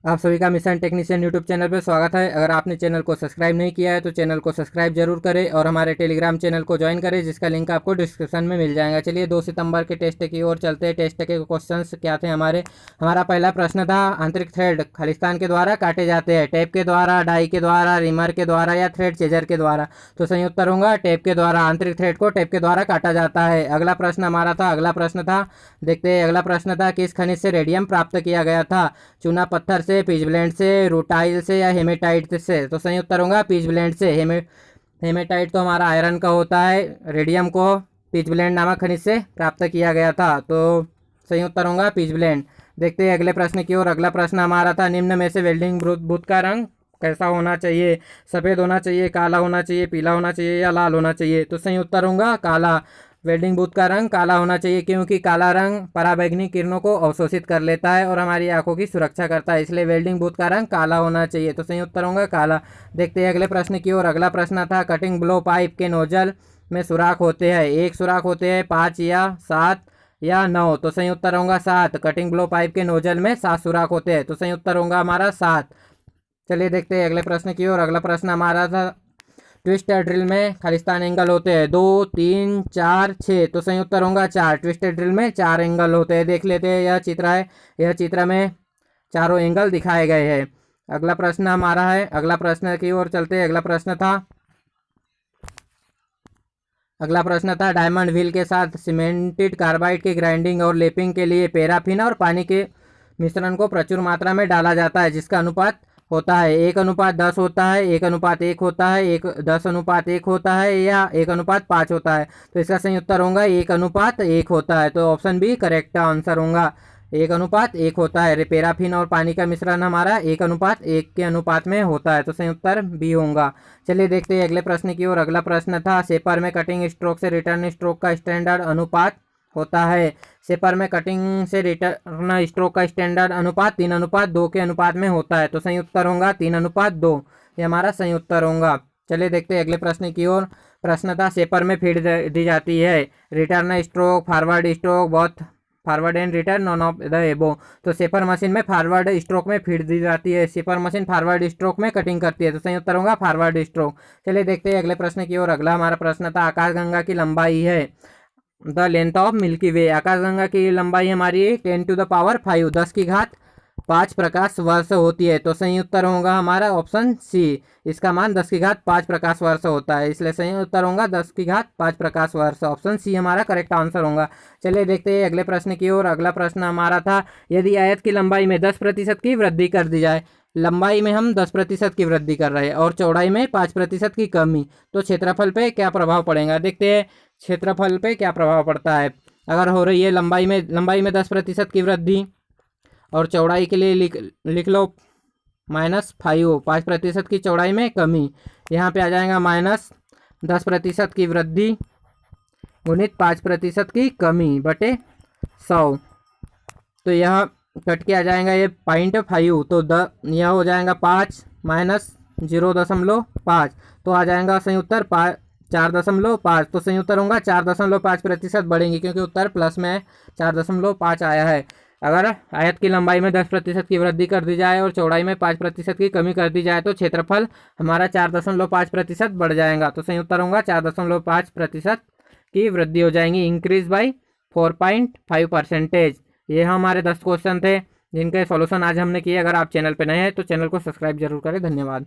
आप सभी का मिशन टेक्नीशियन यूट्यूब चैनल पर स्वागत है। अगर आपने चैनल को सब्सक्राइब नहीं किया है तो चैनल को सब्सक्राइब जरूर करें और हमारे टेलीग्राम चैनल को ज्वाइन करें, जिसका लिंक आपको डिस्क्रिप्शन में मिल जाएगा। चलिए 2 सितंबर के टेस्ट की ओर चलते हैं। टेस्ट के क्वेश्चंस क्या थे हमारा पहला प्रश्न था, आंतरिक थ्रेड खालिस्तान के द्वारा काटे जाते हैं, टेप के द्वारा, डाई के द्वारा, रिमर के द्वारा या थ्रेड चेजर के द्वारा। तो सही उत्तर होगा टेप के द्वारा। आंतरिक थ्रेड को टेप के द्वारा काटा जाता है। अगला प्रश्न देखते हैं। अगला प्रश्न था, किस खनिज से रेडियम प्राप्त किया गया था? चूना पत्थर से, पिचब्लेंड से, रूटाइल से या हेमेटाइट से? तो सही उत्तर होगा पिचब्लेंड से। हेमेटाइट तो हमारा आयरन का होता है। रेडियम को पिचब्लेंड नामक खनिज से प्राप्त किया गया था। तो सही उत्तर होगा पिचब्लेंड। देखते हैं अगले प्रश्न की ओर। अगला प्रश्न हमारा था, निम्न में से वेल्डिंग बुत का रंग कैसा होना चाहिए? सफ़ेद होना चाहिए, काला होना चाहिए, पीला होना चाहिए या लाल होना चाहिए? तो सही उत्तर होगा काला। वेल्डिंग बूथ का रंग काला होना चाहिए, क्योंकि काला रंग पराबैंगनी किरणों को अवशोषित कर लेता है और हमारी आंखों की सुरक्षा करता है, इसलिए वेल्डिंग बूथ का रंग काला होना चाहिए। तो सही उत्तर होगा काला। देखते हैं अगले प्रश्न की ओर। अगला प्रश्न था, कटिंग ब्लो पाइप के नोजल में सुराख होते हैं, 1 सुराख होते हैं, 5 या 7 या 9? तो सही उत्तर होगा 7। कटिंग ब्लो पाइप के नोजल में 7 सुराख होते हैं। तो सही उत्तर होगा हमारा 7। चलिए देखते हैं अगले प्रश्न की ओर। अगला प्रश्न हमारा था, ट्विस्टर ड्रिल में खालिस्तान एंगल होते हैं 2, 3, 4, 6? तो सही उत्तर होगा 4। ट्विस्टर ड्रिल में 4 एंगल होते हैं। देख लेते हैं, यह चित्र है, यह चित्र में चारों एंगल दिखाए गए हैं। अगला प्रश्न हमारा है, अगला प्रश्न की ओर चलते हैं। अगला प्रश्न था, डायमंड व्हील के साथ सीमेंटेड कार्बाइड की ग्राइंडिंग और लेपिंग के लिए पैराफिन और पानी के मिश्रण को प्रचुर मात्रा में डाला जाता है, जिसका अनुपात होता है 1:10 होता है, 1:1 होता है, 10:1 होता है या 1:5 होता है? तो इसका सही उत्तर होगा 1:1 होता है। तो ऑप्शन बी करेक्ट आंसर होगा, 1:1 होता है। पैराफिन और पानी का मिश्रण हमारा 1:1 के अनुपात में होता है। तो सही उत्तर बी होगा। चलिए देखते हैं अगले प्रश्न की ओर। अगला प्रश्न था, सेपर में कटिंग स्ट्रोक से रिटर्न स्ट्रोक का स्टैंडर्ड अनुपात होता है। सेपर में कटिंग से रिटर्न स्ट्रोक का स्टैंडर्ड अनुपात 3:2 के अनुपात में होता है। तो सही उत्तर होगा 3:2। ये हमारा सही उत्तर होगा। चलिए देखते हैं अगले प्रश्न की ओर। प्रश्न था, सेपर में फीड दी जाती है, return stroke, forward stroke, both forward and return, none of the एबो? तो सेपर मशीन में फॉरवर्ड स्ट्रोक में फीड दी जाती है। सेपर मशीन फॉरवर्ड स्ट्रोक में कटिंग करती है। तो सही उत्तर होगा फॉरवर्ड स्ट्रोक। चलिए देखते हैं अगले प्रश्न की ओर। अगला हमारा प्रश्न था, आकाशगंगा की लंबाई है, द लेंथ ऑफ मिल्की वे। आकाशगंगा की लंबाई हमारी 10⁵, 10⁵5 प्रकाश वर्ष होती है। तो सही उत्तर होगा हमारा ऑप्शन सी, इसका मान 10⁵5 प्रकाश वर्ष होता है, इसलिए सही उत्तर होगा 10⁵5 प्रकाश वर्ष। ऑप्शन सी हमारा करेक्ट आंसर होगा। चलिए देखते हैं अगले प्रश्न की ओर। अगला प्रश्न हमारा था, यदि आयत की लंबाई में 10% की वृद्धि कर दी जाए, लंबाई में हम 10% की वृद्धि कर रहे हैं और चौड़ाई में 5% की कमी, तो क्षेत्रफल पे क्या प्रभाव पड़ेगा? देखते हैं क्षेत्रफल पे क्या प्रभाव पड़ता है। अगर हो रही है लंबाई में 10% की वृद्धि और चौड़ाई के लिए लिख लो -5, 5% की चौड़ाई में कमी। यहाँ पे आ जाएगा -10% की वृद्धि गुणित 5% की कमी बटे 100। तो यह कट के आ जाएगा ये 0.5, तो यह हो जाएगा 5 - 0.5, तो आ जाएगा सही उत्तर 4.5। तो सही उत्तर होगा 4.5% बढ़ेंगी, क्योंकि उत्तर प्लस में 4.5 आया है। अगर आयत की लंबाई में 10% की वृद्धि कर दी जाए और चौड़ाई में 5% की कमी कर दी जाए तो क्षेत्रफल हमारा 4.5% बढ़ जाएगा। तो सही उत्तर होगा 4.5% की वृद्धि हो जाएंगी, इंक्रीज बाई 4.5%। ये हमारे 10 क्वेश्चन थे जिनके सॉल्यूशन आज हमने किए। अगर आप चैनल पर नए हैं तो चैनल को सब्सक्राइब जरूर करें। धन्यवाद।